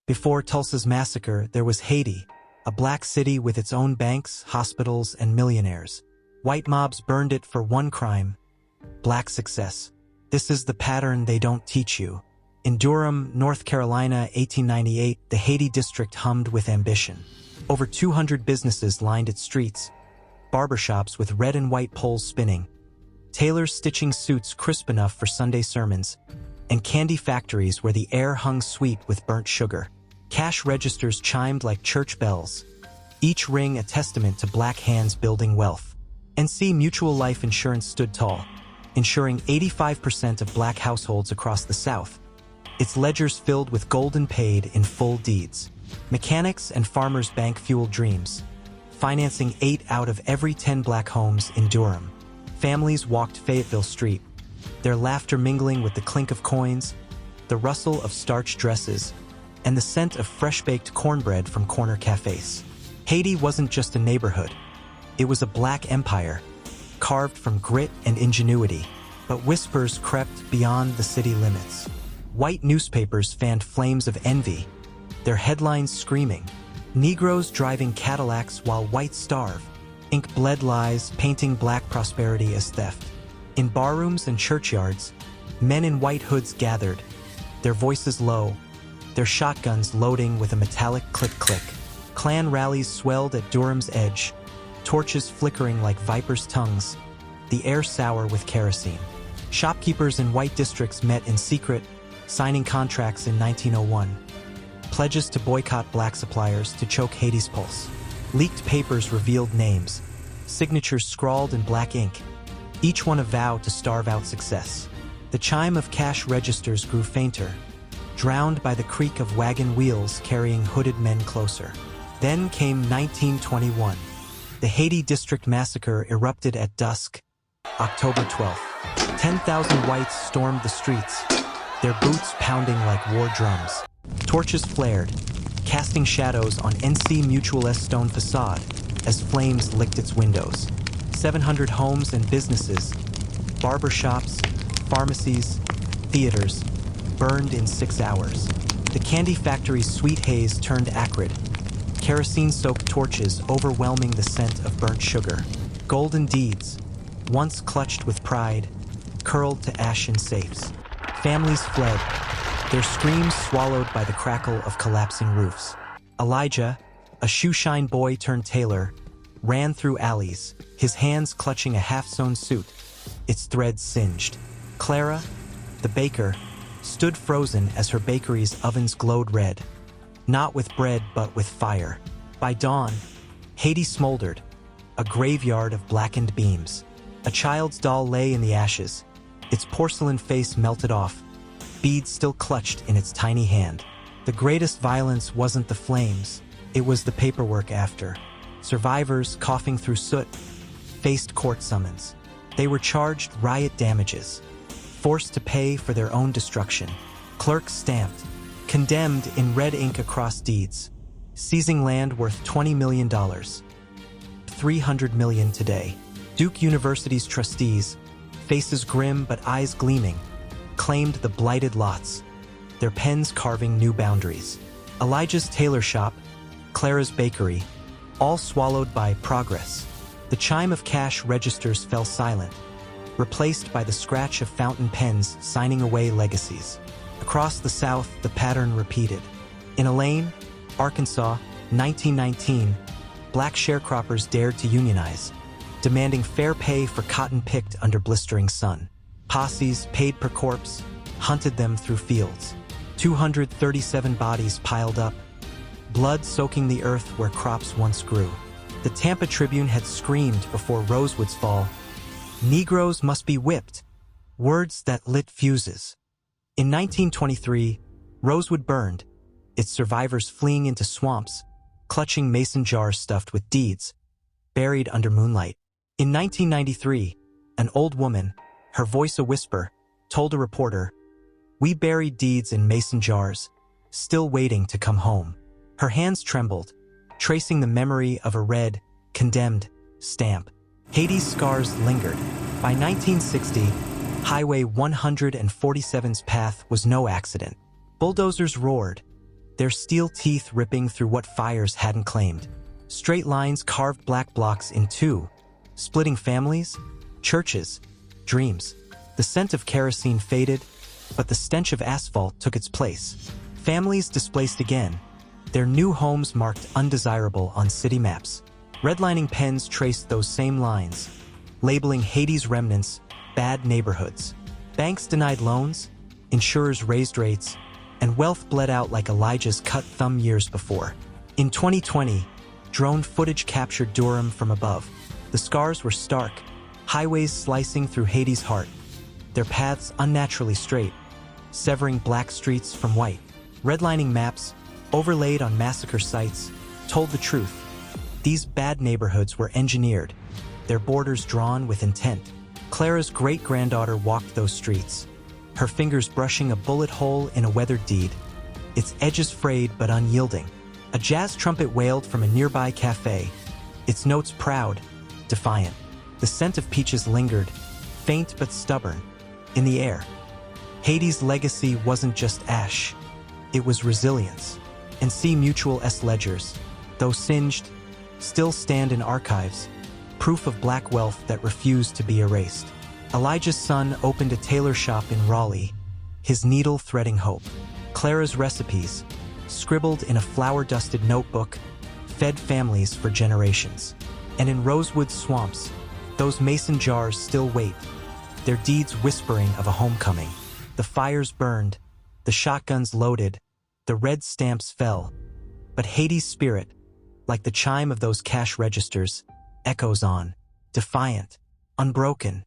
Before Tulsa's massacre, there was Hayti, a black city with its own banks, hospitals, and millionaires. White mobs burned it for one crime: black success. This is the pattern they don't teach you. In Durham, North Carolina, 1898, the Hayti district hummed with ambition. Over 200 businesses lined its streets, barbershops with red and white poles spinning, tailors stitching suits crisp enough for Sunday sermons, and candy factories where the air hung sweet with burnt sugar. Cash registers chimed like church bells, each ring a testament to black hands building wealth. NC Mutual Life Insurance stood tall, insuring 85% of black households across the South, its ledgers filled with golden paid in full deeds. Mechanics and farmers' bank fueled dreams, financing 8 out of every 10 black homes in Durham. Families walked Fayetteville Street, their laughter mingling with the clink of coins, the rustle of starched dresses, and the scent of fresh-baked cornbread from corner cafes. Hayti wasn't just a neighborhood. It was a black empire, carved from grit and ingenuity. But whispers crept beyond the city limits. White newspapers fanned flames of envy, their headlines screaming, "Negroes driving Cadillacs while whites starve." Ink bled lies, painting black prosperity as theft. In barrooms and churchyards, men in white hoods gathered, their voices low, their shotguns loading with a metallic click-click. Clan rallies swelled at Durham's edge, torches flickering like vipers' tongues, the air sour with kerosene. Shopkeepers in white districts met in secret, signing contracts in 1901. Pledges to boycott black suppliers to choke Haiti's pulse. Leaked papers revealed names, signatures scrawled in black ink, each one a vow to starve out success. The chime of cash registers grew fainter, drowned by the creak of wagon wheels carrying hooded men closer. Then came 1921. The Hayti district massacre erupted at dusk, October 12th. 10,000 whites stormed the streets, their boots pounding like war drums. Torches flared, casting shadows on NC Mutual's stone facade as flames licked its windows. 700 homes and businesses, barbershops, pharmacies, theaters, burned in 6 hours. The candy factory's sweet haze turned acrid, kerosene-soaked torches overwhelming the scent of burnt sugar. Golden deeds, once clutched with pride, curled to ash in safes. Families fled, their screams swallowed by the crackle of collapsing roofs. Elijah, a shoeshine boy turned tailor, ran through alleys, his hands clutching a half-sewn suit, its threads singed. Clara, the baker, stood frozen as her bakery's ovens glowed red, not with bread but with fire. By dawn, Hayti smoldered, a graveyard of blackened beams. A child's doll lay in the ashes, its porcelain face melted off, beads still clutched in its tiny hand. The greatest violence wasn't the flames, it was the paperwork after. Survivors, coughing through soot, faced court summons. They were charged riot damages, forced to pay for their own destruction. Clerks stamped, condemned in red ink across deeds, seizing land worth $20 million. $300 million today. Duke University's trustees, faces grim but eyes gleaming, claimed the blighted lots, their pens carving new boundaries. Elijah's tailor shop, Clara's bakery, all swallowed by progress. The chime of cash registers fell silent, replaced by the scratch of fountain pens signing away legacies. Across the South, the pattern repeated. In Elaine, Arkansas, 1919, black sharecroppers dared to unionize, demanding fair pay for cotton picked under blistering sun. Posses, paid per corpse, hunted them through fields. 237 bodies piled up, blood soaking the earth where crops once grew. The Tampa Tribune had screamed before Rosewood's fall, "Negroes must be whipped," words that lit fuses. In 1923, Rosewood burned, its survivors fleeing into swamps, clutching mason jars stuffed with deeds, buried under moonlight. In 1993, an old woman, her voice a whisper, told a reporter, "We buried deeds in mason jars, still waiting to come home." Her hands trembled, tracing the memory of a red, condemned stamp. Haiti's scars lingered. By 1960, Highway 147's path was no accident. Bulldozers roared, their steel teeth ripping through what fires hadn't claimed. Straight lines carved black blocks in two, splitting families, churches, dreams. The scent of kerosene faded, but the stench of asphalt took its place. Families displaced again, their new homes marked undesirable on city maps. Redlining pens traced those same lines, labeling Haiti's remnants bad neighborhoods. Banks denied loans, insurers raised rates, and wealth bled out like Elijah's cut thumb years before. In 2020, drone footage captured Durham from above. The scars were stark, highways slicing through Haiti's heart, their paths unnaturally straight, severing black streets from white. Redlining maps, overlaid on massacre sites, told the truth. These bad neighborhoods were engineered, their borders drawn with intent. Clara's great-granddaughter walked those streets, her fingers brushing a bullet hole in a weathered deed, its edges frayed but unyielding. A jazz trumpet wailed from a nearby cafe, its notes proud, defiant. The scent of peaches lingered, faint but stubborn, in the air. Haiti's legacy wasn't just ash, it was resilience. And Mutual's ledgers, though singed, still stand in archives, proof of black wealth that refused to be erased. Elijah's son opened a tailor shop in Raleigh, his needle threading hope. Clara's recipes, scribbled in a flour-dusted notebook, fed families for generations. And in Rosewood swamps, those mason jars still wait, their deeds whispering of a homecoming. The fires burned, the shotguns loaded, the red stamps fell. But Haiti's spirit, like the chime of those cash registers, echoes on, defiant, unbroken,